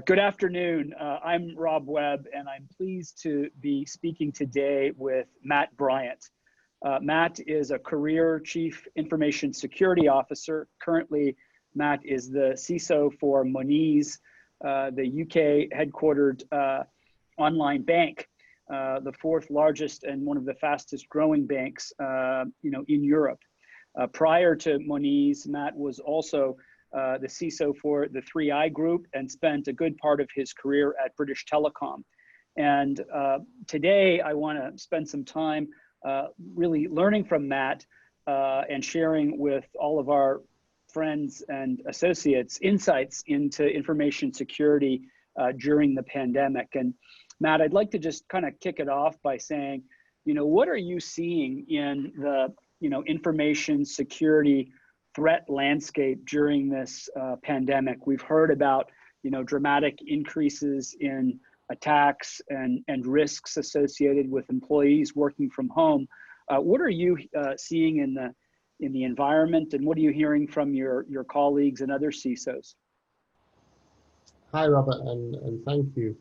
Good afternoon. I'm Rob Webb, and I'm pleased to be speaking today with Matt Bryant. Matt is a career Chief Information Security Officer. Currently, Matt is the CISO for Monese, the UK headquartered online bank, the fourth largest and one of the fastest growing banks in Europe. Prior to Monese, Matt was also the CISO for the 3i Group and spent a good part of his career at British Telecom. And today I want to spend some time really learning from Matt and sharing with all of our friends and associates insights into information security during the pandemic. And Matt, I'd like to just kind of kick it off by saying, what are you seeing in the information security threat landscape during this pandemic? We've heard about dramatic increases in attacks and risks associated with employees working from home. What are you seeing in the environment, and what are you hearing from your colleagues and other CISOs? Hi, Robert, and thank you.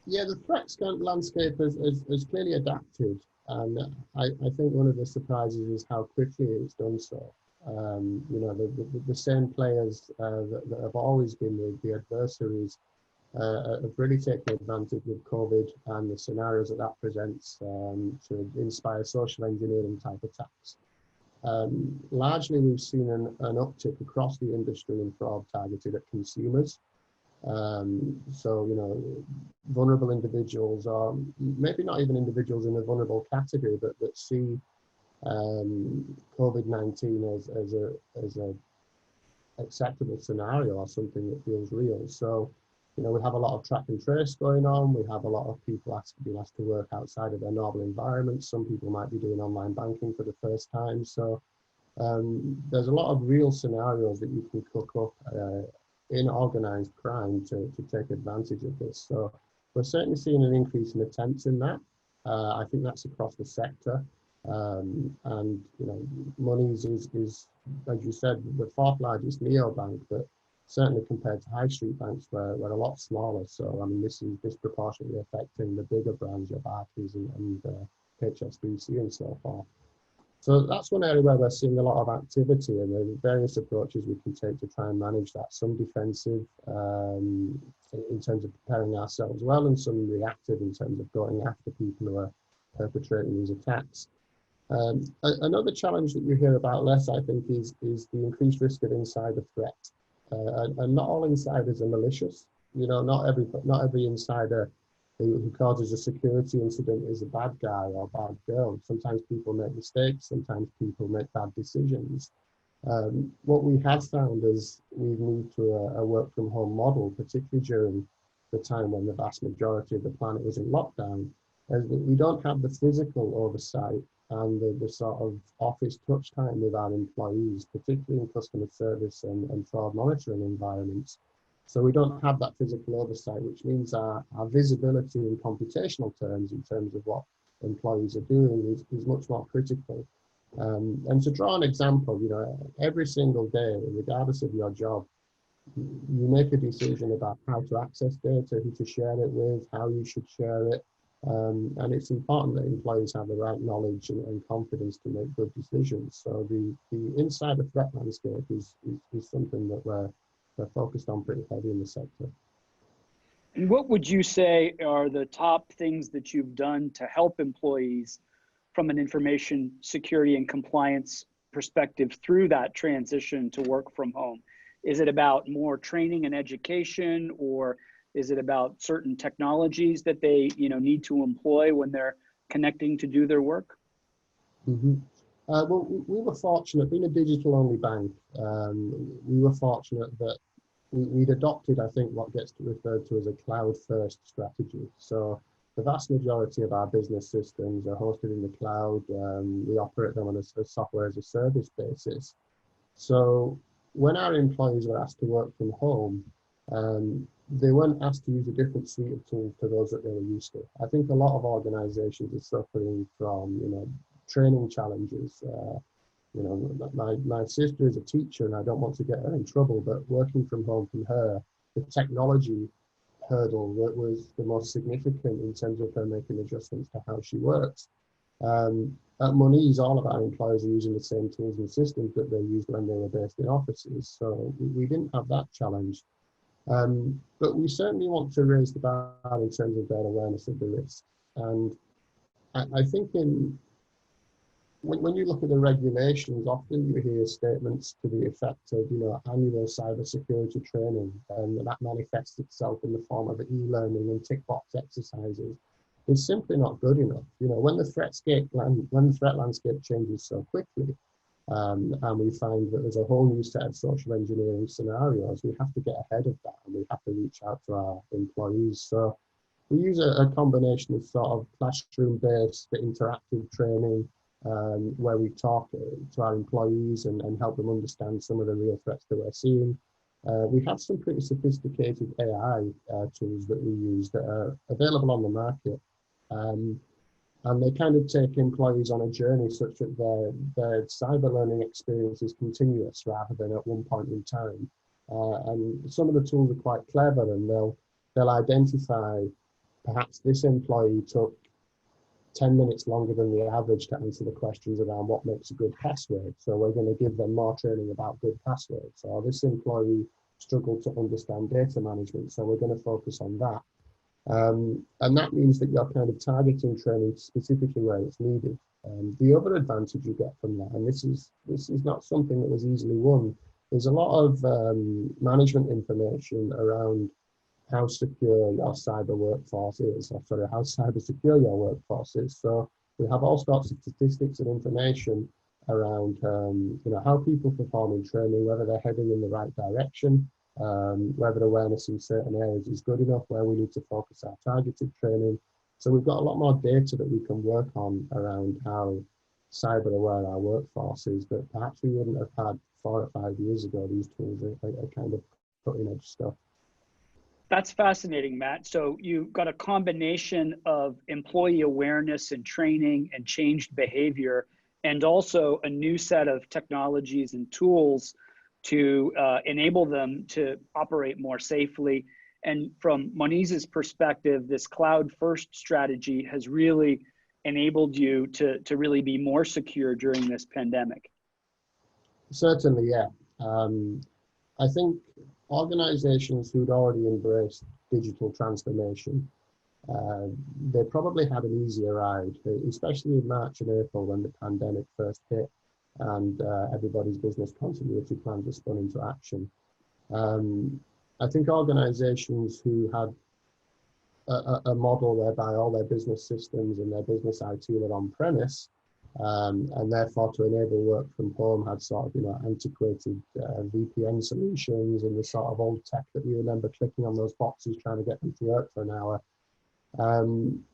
Yeah, the threat landscape has clearly adapted, and I think one of the surprises is how quickly it's done so. The same players that have always been the adversaries have really taken advantage of COVID and the scenarios that presents to inspire social engineering type attacks. Largely, we've seen an uptick across the industry in fraud targeted at consumers. Vulnerable individuals, or maybe not even individuals in a vulnerable category, but that see COVID-19 as a acceptable scenario or something that feels real. So, we have a lot of track and trace going on. We have a lot of people being asked to work outside of their normal environment. Some people might be doing online banking for the first time. So there's a lot of real scenarios that you can cook up in organized crime to take advantage of this. So we're certainly seeing an increase in attempts in that. I think that's across the sector. Monese is, as you said, the fourth largest neobank, but certainly compared to high street banks, we're a lot smaller. So, this is disproportionately affecting the bigger brands, your Barclays and HSBC and so forth. So that's one area where we're seeing a lot of activity, and there are various approaches we can take to try and manage that. Some defensive in terms of preparing ourselves well, and some reactive in terms of going after people who are perpetrating these attacks. Another challenge that you hear about less, I think, is the increased risk of insider threat. And not all insiders are malicious. Not every insider who causes a security incident is a bad guy or bad girl. Sometimes people make mistakes. Sometimes people make bad decisions. What we have found as we've moved to a work from home model, particularly during the time when the vast majority of the planet was in lockdown, is that we don't have the physical oversight and the sort of office touch time with our employees, particularly in customer service and fraud monitoring environments. So we don't have that physical oversight, which means our visibility in computational terms, in terms of what employees are doing, is much more critical. And to draw an example, every single day, regardless of your job, you make a decision about how to access data, who to share it with, how you should share it. And it's important that employees have the right knowledge and confidence to make good decisions. So the insider threat landscape is something that we're focused on pretty heavy in the sector. And what would you say are the top things that you've done to help employees from an information security and compliance perspective through that transition to work from home? Is it about more training and education, or is it about certain technologies that they need to employ when they're connecting to do their work? Mm-hmm. Well, we were fortunate, being a digital-only bank, we were fortunate that we'd adopted, I think, what gets referred to as a cloud-first strategy. So the vast majority of our business systems are hosted in the cloud. We operate them on a software as a service basis. So when our employees were asked to work from home, they weren't asked to use a different suite of tools to those that they were used to. I think a lot of organizations are suffering from, training challenges. You know, my sister is a teacher and I don't want to get her in trouble, but working from home from her, the technology hurdle that was the most significant in terms of her making adjustments to how she works. At Money is all of our employees are using the same tools and systems that they used when they were based in offices. So we didn't have that challenge. But we certainly want to raise the bar in terms of their awareness of the risk. And I think when you look at the regulations, often you hear statements to the effect of, you know, annual cybersecurity training, and that manifests itself in the form of e-learning and tick box exercises. It's simply not good enough. You know, when the threat landscape changes so quickly, and we find that there's a whole new set of social engineering scenarios, we have to get ahead of that, and we have to reach out to our employees. So we use a combination of sort of classroom-based interactive training, where we talk to our employees and help them understand some of the real threats that we're seeing. We have some pretty sophisticated AI tools that we use that are available on the market. And they kind of take employees on a journey such that their cyber learning experience is continuous rather than at one point in time. And some of the tools are quite clever, and they'll identify perhaps this employee took 10 minutes longer than the average to answer the questions around what makes a good password. So we're going to give them more training about good passwords. Or this employee struggled to understand data management, so we're going to focus on that. And that means that you're kind of targeting training specifically where it's needed. The other advantage you get from that, and this is not something that was easily won, there's a lot of management information around how secure your cyber workforce is, or sorry, how cyber secure your workforce is. So we have all sorts of statistics and information around, you know, how people perform in training, whether they're heading in the right direction, whether awareness in certain areas is good enough, where we need to focus our targeted training. So we've got a lot more data that we can work on around how cyber aware our workforce is that perhaps we wouldn't have had 4 or 5 years ago. These tools are kind of cutting edge stuff. That's fascinating, Matt. So you got a combination of employee awareness and training and changed behavior, and also a new set of technologies and tools to enable them to operate more safely. And from Moniz's perspective, this cloud-first strategy has really enabled you to really be more secure during this pandemic. Certainly, yeah. I think organizations who'd already embraced digital transformation, they probably had an easier ride, especially in March and April when the pandemic first hit and everybody's business continuity plans were spun into action. I think organizations who had a model whereby all their business systems and their business IT were on premise, and therefore to enable work from home had sort of, you know, antiquated VPN solutions and the sort of old tech that we remember clicking on those boxes trying to get them to work for an hour.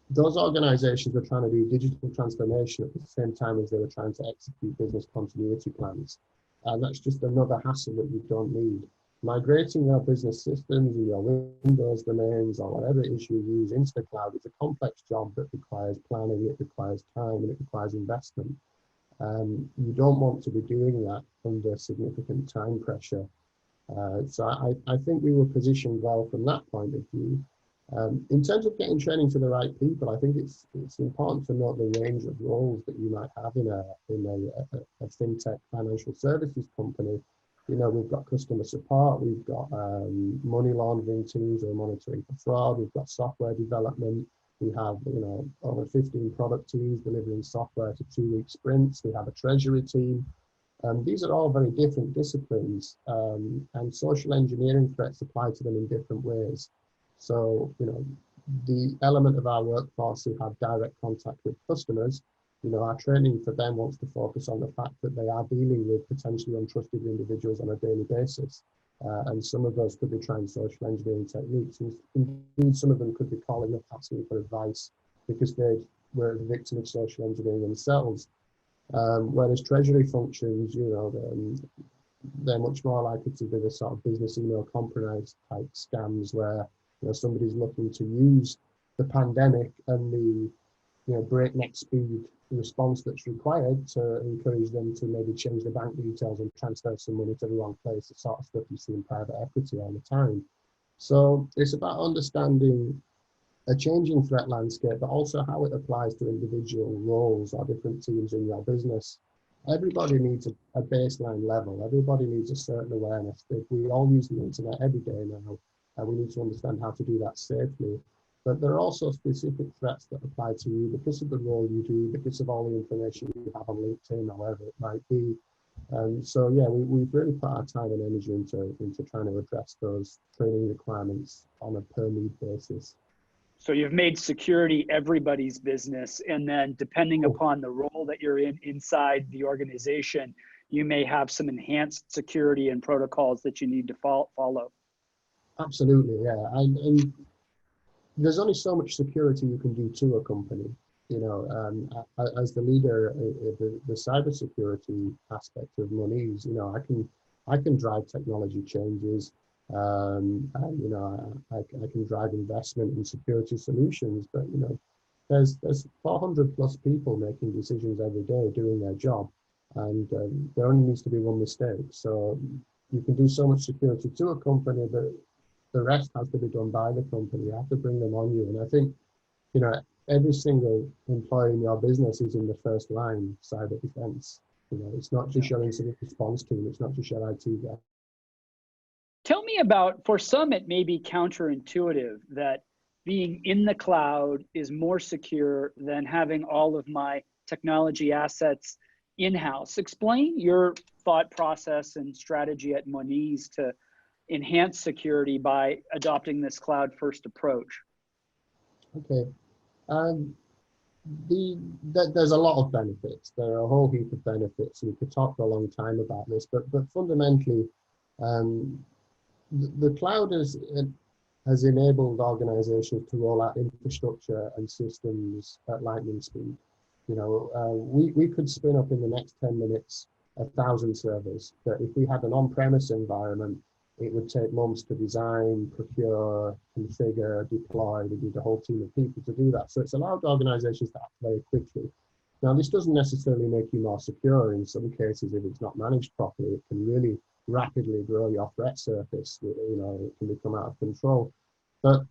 Those organizations were trying to do digital transformation at the same time as they were trying to execute business continuity plans. And that's just another hassle that you don't need. Migrating your business systems or your Windows domains or whatever it is you use into the cloud is a complex job that requires planning, it requires time, and it requires investment. You don't want to be doing that under significant time pressure. So I think we were positioned well from that point of view. In terms of getting training to the right people, I think it's important to note the range of roles that you might have in a fintech financial services company. You know, we've got customer support, we've got money laundering teams who are monitoring for fraud, we've got software development, we have, you know, over 15 product teams delivering software to 2-week sprints, we have a treasury team. These are all very different disciplines, and social engineering threats apply to them in different ways. So, you know, the element of our workforce who have direct contact with customers, you know, our training for them wants to focus on the fact that they are dealing with potentially untrusted individuals on a daily basis. And some of those could be trying social engineering techniques. And indeed, some of them could be calling up asking for advice because they were the victim of social engineering themselves. Whereas treasury functions, you know, they're much more likely to be the sort of business email compromise type scams where, you know, somebody's looking to use the pandemic and the, you know, breakneck speed response that's required to encourage them to maybe change the bank details and transfer some money to the wrong place, the sort of stuff you see in private equity all the time. So it's about understanding a changing threat landscape, but also how it applies to individual roles or different teams in your business. Everybody needs a baseline level. Everybody needs a certain awareness. If we all use the internet every day now, and we need to understand how to do that safely. But there are also specific threats that apply to you because of the role you do, because of all the information you have on LinkedIn, or wherever it might be. So yeah, we've really put our time and energy into trying to address those training requirements on a per need basis. So you've made security everybody's business, and then depending upon the role that you're in inside the organization, you may have some enhanced security and protocols that you need to follow. Absolutely, yeah. And there's only so much security you can do to a company. You know, as the leader, the cybersecurity aspect of Moniz, you know, I can drive technology changes. And you know, I can drive investment in security solutions, but you know, there's 400 plus people making decisions every day doing their job, and there only needs to be one mistake. So you can do so much security to a company, but the rest has to be done by the company. You have to bring them on you, and I think, you know, every single employee in your business is in the first line cyber defense. You know, it's not just your incident response team, it's not just your IT guy. Tell me about, for some, it may be counterintuitive that being in the cloud is more secure than having all of my technology assets in-house. Explain your thought process and strategy at Moniz to enhance security by adopting this cloud-first approach. Okay. There's a lot of benefits. There are a whole heap of benefits. We could talk for a long time about this, but fundamentally, the cloud has enabled organizations to roll out infrastructure and systems at lightning speed. You know, we could spin up in the next 10 minutes 1,000 servers, but if we had an on-premise environment, it would take months to design, procure, configure, deploy. We need a whole team of people to do that. So it's allowed organizations to act very quickly. Now, this doesn't necessarily make you more secure. In some cases, if it's not managed properly, it can really rapidly grow your threat surface. You know, it can become out of control. But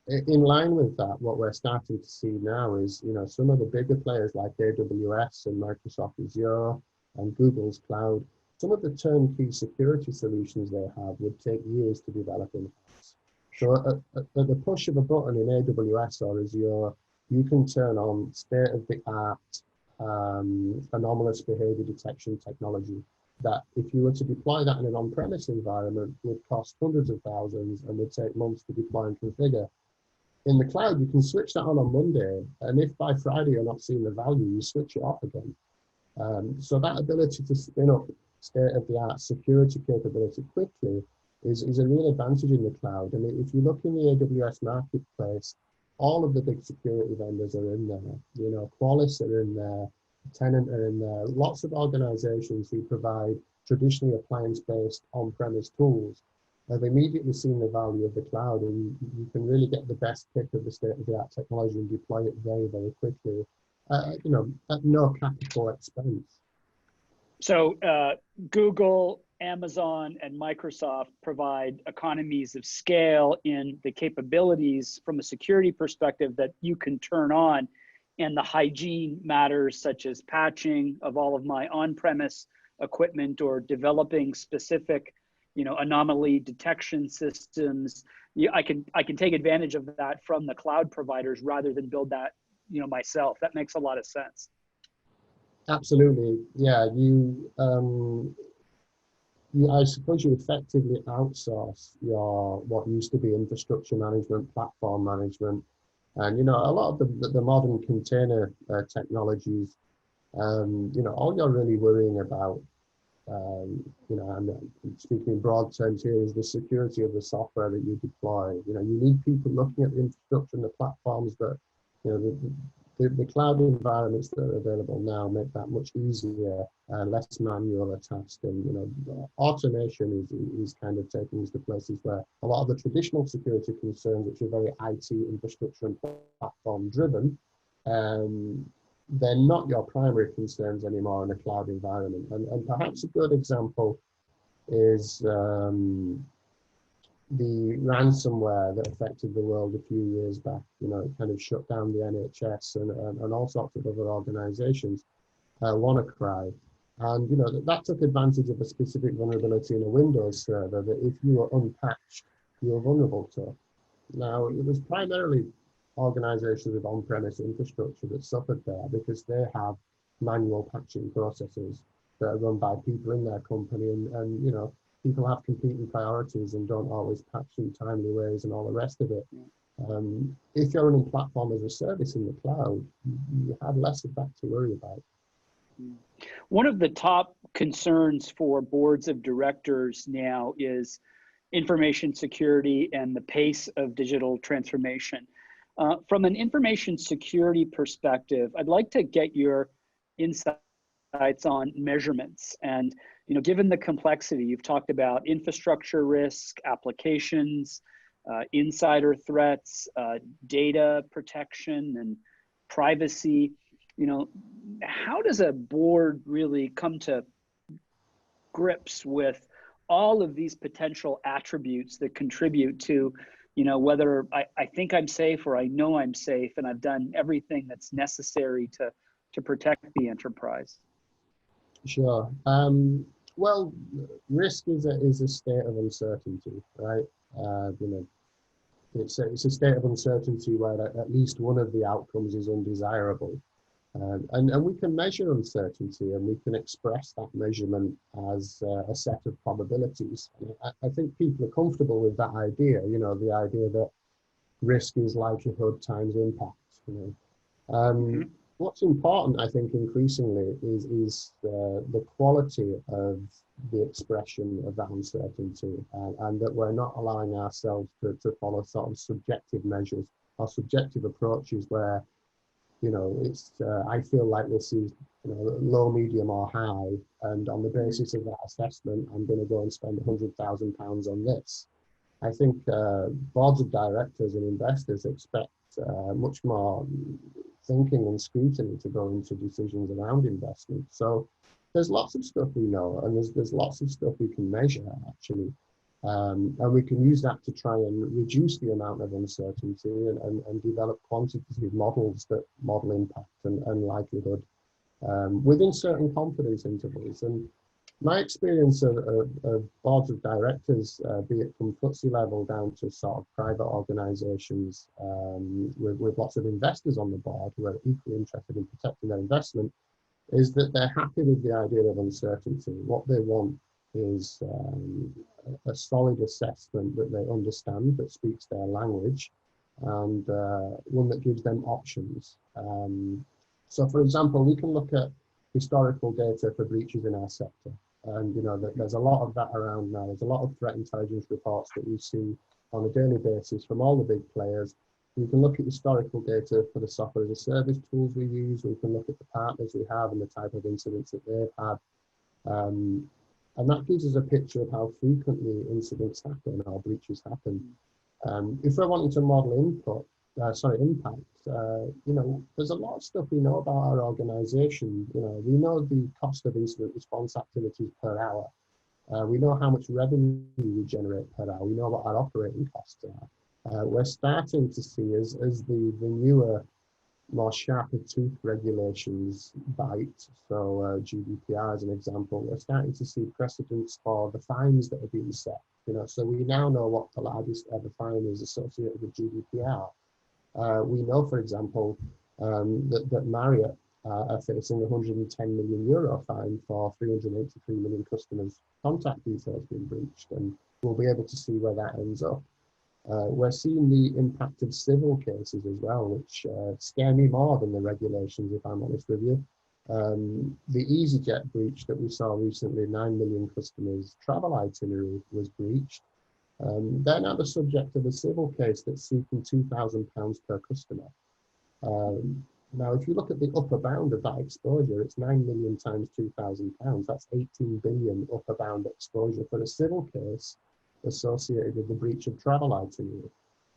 in line with that, what we're starting to see now is, you know, some of the bigger players like AWS and Microsoft Azure and Google's cloud, some of the turnkey security solutions they have would take years to develop in-house. So at the push of a button in AWS or Azure, you can turn on state-of-the-art anomalous behavior detection technology that, if you were to deploy that in an on-premise environment, would cost hundreds of thousands and would take months to deploy and configure. In the cloud, you can switch that on Monday, and if by Friday you're not seeing the value, you switch it off again. So that ability to spin up state-of-the-art security capability quickly is a real advantage in the cloud. And if you look in the AWS marketplace, all of the big security vendors are in there. You know, Qualys are in there, Tenant are in there. Lots of organizations who provide traditionally appliance-based on-premise tools have immediately seen the value of the cloud, and you can really get the best pick of the state-of-the-art technology and deploy it very, very quickly, you know, at no capital expense. So Google, Amazon, and Microsoft provide economies of scale in the capabilities from a security perspective that you can turn on, and the hygiene matters such as patching of all of my on-premise equipment or developing specific, you know, anomaly detection systems. I can take advantage of that from the cloud providers rather than build that, you know, myself. That makes a lot of sense. Absolutely, yeah. I suppose you effectively outsource your what used to be infrastructure management, platform management, and you know, a lot of the modern container technologies. You know, all you're really worrying about, you know, and speaking in broad terms here, is the security of the software that you deploy. You know, you need people looking at the infrastructure and the platforms that, you know, the cloud environments that are available now make that much easier, less manual a task, and you know, automation is kind of taking us to places where a lot of the traditional security concerns, which are very IT infrastructure and platform driven, they're not your primary concerns anymore in a cloud environment. And perhaps a good example is the ransomware that affected the world a few years back. You know, it kind of shut down the NHS and all sorts of other organizations. WannaCry. And, you know, that took advantage of a specific vulnerability in a Windows server that if you were unpatched, you were vulnerable to. Now, it was primarily organizations with on-premise infrastructure that suffered there because they have manual patching processes that are run by people in their company. And you know, people have competing priorities and don't always patch in timely ways and all the rest of it. If you're running platform as a service in the cloud, you have less of that to worry about. One of the top concerns for boards of directors now is information security and the pace of digital transformation. From an information security perspective, I'd like to get your insights on measurements. And, you know, given the complexity, you've talked about infrastructure risk, applications, insider threats, data protection, and privacy. You know, how does a board really come to grips with all of these potential attributes that contribute to, you know, whether I think I'm safe or I know I'm safe and I've done everything that's necessary to protect the enterprise? Sure. Well, risk is a state of uncertainty, right? You know, it's a state of uncertainty where at least one of the outcomes is undesirable. And we can measure uncertainty and we can express that measurement as a set of probabilities. I think people are comfortable with that idea, you know, the idea that risk is likelihood times impact. You know. What's important, I think, increasingly is the quality of the expression of that uncertainty and that we're not allowing ourselves to follow sort of subjective measures or subjective approaches where, you know, it's I feel like this is, you know, low, medium, or high, and on the basis of that assessment, I'm going to go and spend £100,000 on this. I think boards of directors and investors expect much more thinking and scrutiny to go into decisions around investment. So there's lots of stuff we know, and there's lots of stuff we can measure actually. And we can use that to try and reduce the amount of uncertainty and develop quantitative models that model impact and likelihood within certain confidence intervals. And my experience of boards of directors, be it from FTSE level down to sort of private organizations with lots of investors on the board who are equally interested in protecting their investment, is that they're happy with the idea of uncertainty. What they want is a solid assessment that they understand, that speaks their language, and one that gives them options. So, for example, we can look at historical data for breaches in our sector. And, you know, there's a lot of that around now. There's a lot of threat intelligence reports that we see on a daily basis from all the big players. We can look at historical data for the software as a service tools we use. We can look at the partners we have and the type of incidents that they've had. And that gives us a picture of how frequently incidents happen or breaches happen. If we're wanting to model impact, you know, there's a lot of stuff we know about our organization. You know, we know the cost of incident response activities per hour. We know how much revenue we generate per hour. We know what our operating costs are. We're starting to see as the newer, more sharper tooth regulations bite. So GDPR as an example, we're starting to see precedents for the fines that are being set. You know, so we now know what the largest ever fine is associated with GDPR. We know, for example, that Marriott are facing a €110 million fine for 383 million customers' contact details being breached, and we'll be able to see where that ends up. We're seeing the impact of civil cases as well, which scare me more than the regulations, if I'm honest with you. The EasyJet breach that we saw recently, 9 million customers' travel itinerary was breached. They're now the subject of a civil case that's seeking £2,000 per customer. Now, if you look at the upper bound of that exposure, it's 9 million times £2,000. That's 18 billion upper bound exposure for a civil case associated with the breach of travel itinerary.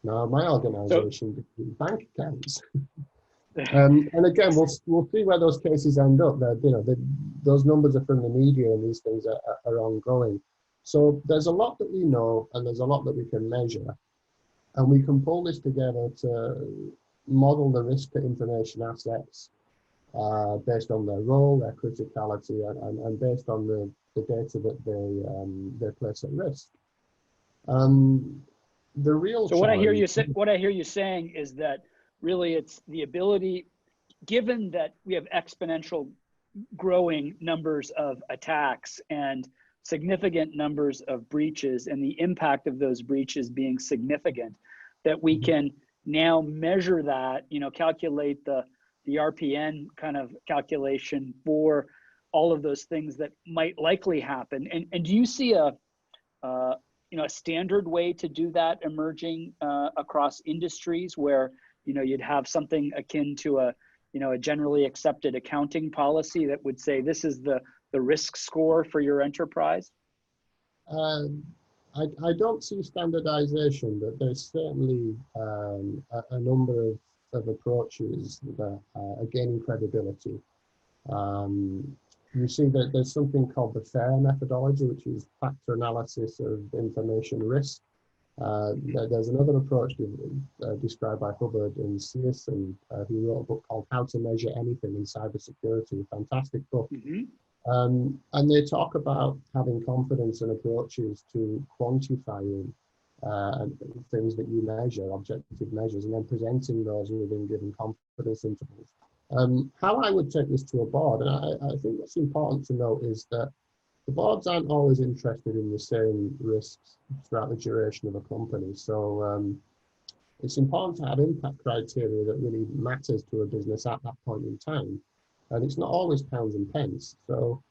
Now, my organization, bank accounts. And again, we'll see where those cases end up. That those numbers are from the media, and these things are ongoing. So there's a lot that we know, and there's a lot that we can measure, and we can pull this together to model the risk to information assets based on their role, their criticality, and based on the data that they place at risk. The real So challenge. what I hear you saying is that really it's the ability, given that we have exponential growing numbers of attacks and significant numbers of breaches, and the impact of those breaches being significant, that we can now measure that, calculate the RPN kind of calculation for all of those things that might likely happen. And do you see a standard way to do that emerging across industries where you'd have something akin to a generally accepted accounting policy that would say this is the risk score for your enterprise? I don't see standardization, but there's certainly a number of approaches that are gaining credibility. You see that there's something called the FAIR methodology, which is factor analysis of information risk. There's another approach described by Hubbard and Searson, who wrote a book called How to Measure Anything in Cybersecurity, a fantastic book. And they talk about having confidence in approaches to quantifying things that you measure, objective measures, and then presenting those within given confidence intervals. How I would take this to a board, and I think what's important to note is that the boards aren't always interested in the same risks throughout the duration of a company. So it's important to have impact criteria that really matters to a business at that point in time. And it's not always pounds and pence. So,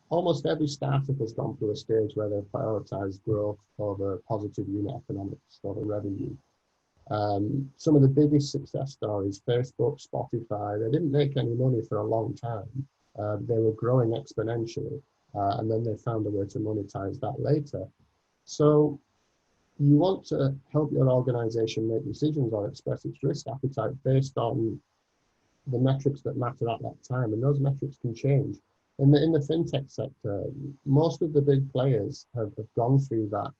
almost every startup has gone through a stage where they've prioritized growth over positive unit economics, over revenue. Some of the biggest success stories, Facebook, Spotify, they didn't make any money for a long time. They were growing exponentially, and then they found a way to monetize that later. So you want to help your organization make decisions or express its risk appetite based on the metrics that matter at that time, and those metrics can change. In the fintech sector, most of the big players have gone through that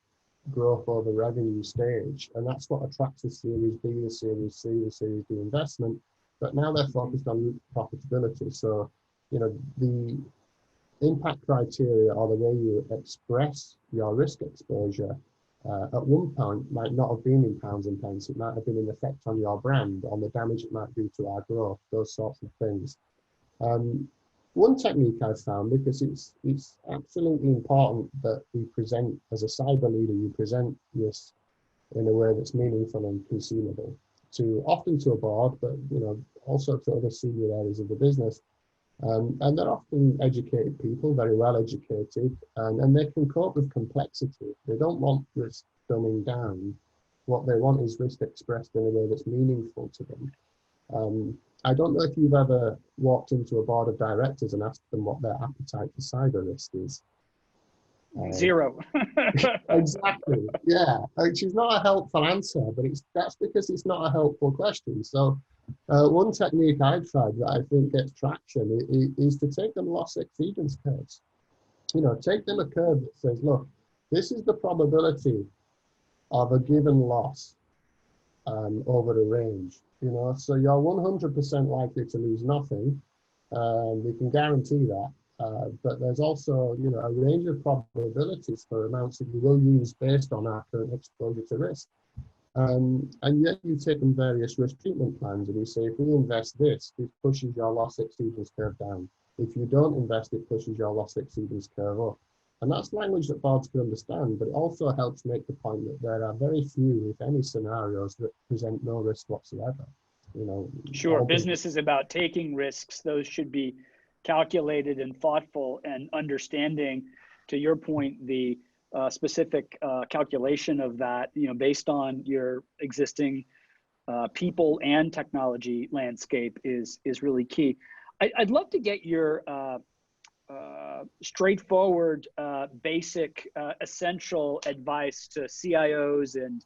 growth over revenue stage, and that's what attracts the Series B, the Series C, the Series D investment. But now they're focused on profitability. So, the impact criteria or the way you express your risk exposure at one point might not have been in pounds and pence. It might have been an effect on your brand, on the damage it might do to our growth, those sorts of things. One technique I've found, because it's absolutely important that we present, as a cyber leader, you present this in a way that's meaningful and consumable, often to a board, but also to other senior areas of the business. And they're often educated people, very well educated, and they can cope with complexity. They don't want risk dumbing down. What they want is risk expressed in a way that's meaningful to them. I don't know if you've ever walked into a board of directors and asked them what their appetite for cyber risk is. Zero. Exactly. Yeah. Which is not a helpful answer, but that's because it's not a helpful question. So one technique I've tried that I think gets traction is to take them loss exceedance curves. Take them a curve that says, look, this is the probability of a given loss over a range. So you're 100% likely to lose nothing. We can guarantee that. But there's also, a range of probabilities for amounts that you will use based on our current exposure to risk. And yet you've taken various risk treatment plans, and you say, if we invest this pushes your loss exceedance curve down. If you don't invest, it pushes your loss exceedance curve up. And that's language that boards can understand, but it also helps make the point that there are very few, if any, scenarios that present no risk whatsoever. Sure, business is about taking risks. Those should be calculated and thoughtful, and understanding, to your point, the specific calculation of that, based on your existing people and technology landscape is really key. I'd love to get your straightforward, basic, essential advice to CIOs and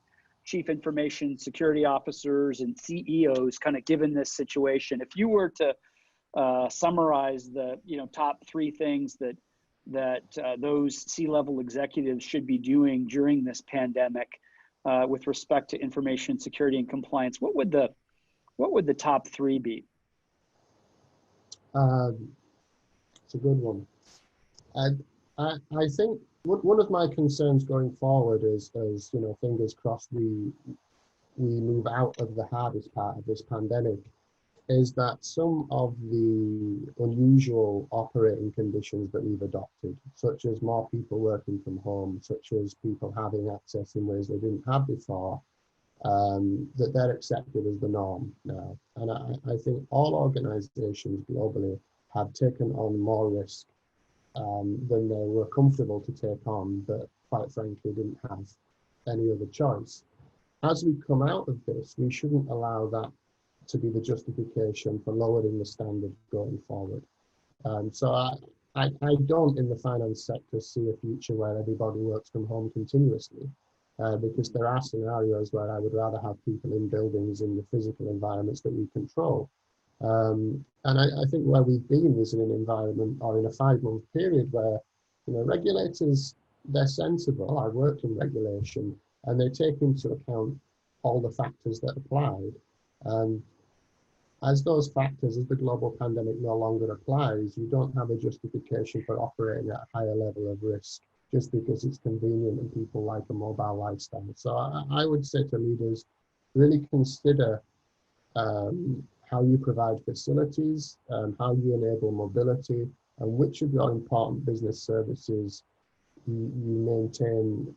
chief information security officers and CEOs, kind of given this situation, if you were to summarize the top three things that those C-level executives should be doing during this pandemic with respect to information security and compliance, what would the top three be? It's a good one. I think one of my concerns going forward is, fingers crossed, we move out of the hardest part of this pandemic, is that some of the unusual operating conditions that we've adopted, such as more people working from home, such as people having access in ways they didn't have before, that they're accepted as the norm now. And I think all organizations globally have taken on more risk than they were comfortable to take on, but quite frankly didn't have any other choice. As we come out of this, we shouldn't allow that to be the justification for lowering the standard going forward. So I don't, in the finance sector, see a future where everybody works from home continuously, because there are scenarios where I would rather have people in buildings in the physical environments that we control. And I think where we've been is in an environment, or in a 5-month period, where regulators, they're sensible. I've worked in regulation, and they take into account all the factors that applied. And as those factors, as the global pandemic no longer applies, you don't have a justification for operating at a higher level of risk just because it's convenient and people like a mobile lifestyle. So I would say to leaders, really consider how you provide facilities, how you enable mobility, and which of your important business services you maintain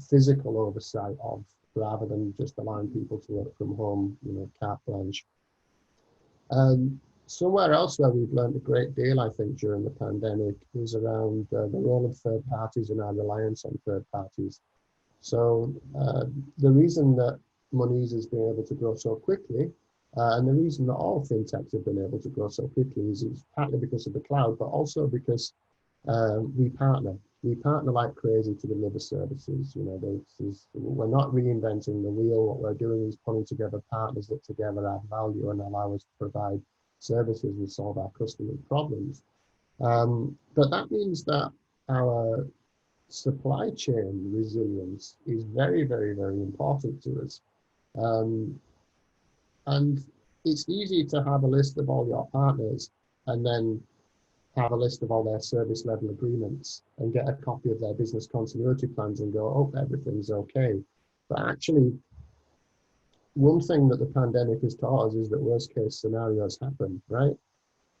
physical oversight of, rather than just allowing people to work from home, carte blanche. Somewhere else where we've learned a great deal, I think, during the pandemic is around the role of third parties and our reliance on third parties. So the reason that Monese has been able to grow so quickly, and the reason that all fintechs have been able to grow so quickly is partly because of the cloud, but also because we partner. We partner like crazy to deliver services. We're not reinventing the wheel. What we're doing is putting together partners that together add value and allow us to provide services and solve our customers' problems. But that means that our supply chain resilience is very, very, very important to us. And it's easy to have a list of all your partners and then have a list of all their service level agreements and get a copy of their business continuity plans and go, oh, everything's okay. But actually, one thing that the pandemic has taught us is that worst case scenarios happen, right?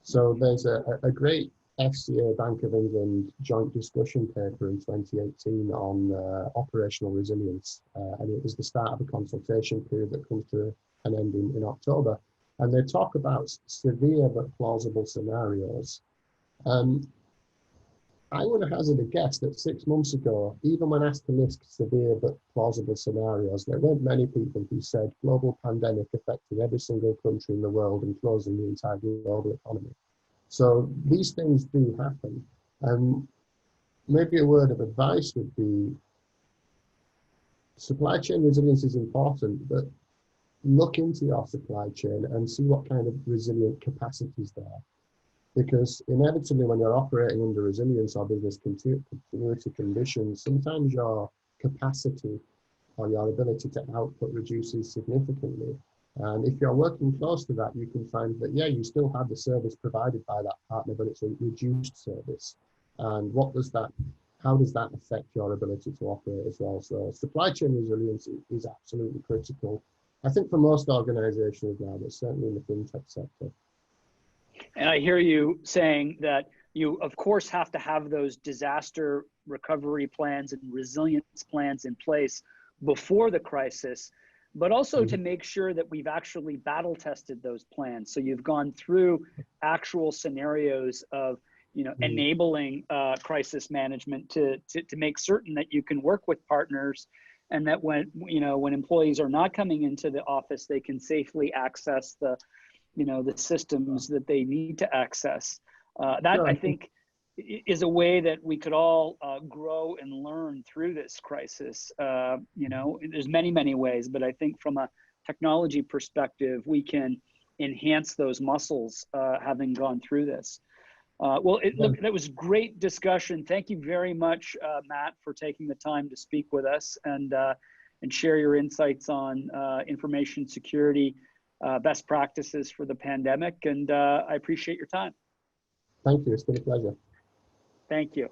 So there's a great FCA Bank of England joint discussion paper in 2018 on operational resilience. And it was the start of a consultation period that comes to an end in October. And they talk about severe but plausible scenarios. I would hazard a guess that 6 months ago, even when asked to list severe but plausible scenarios, there weren't many people who said global pandemic affecting every single country in the world and closing the entire global economy. So these things do happen. And maybe a word of advice would be supply chain resilience is important, but look into your supply chain and see what kind of resilient capacities there are. Because inevitably, when you're operating under resilience or business continuity conditions, sometimes your capacity or your ability to output reduces significantly. And if you're working close to that, you can find that, yeah, you still have the service provided by that partner, but it's a reduced service. And how does that affect your ability to operate as well? So supply chain resilience is absolutely critical, I think, for most organizations now, but certainly in the fintech sector. And I hear you saying that you, of course, have to have those disaster recovery plans and resilience plans in place before the crisis, but also to make sure that we've actually battle tested those plans. So you've gone through actual scenarios of, enabling crisis management to make certain that you can work with partners, and that when employees are not coming into the office, they can safely access the systems that they need to access. That, I think, is a way that we could all grow and learn through this crisis. There's many ways, but I think from a technology perspective, we can enhance those muscles having gone through this. Look, that was great discussion. Thank you very much, Matt, for taking the time to speak with us and share your insights on information security best practices for the pandemic. And I appreciate your time. Thank you. It's been a pleasure. Thank you.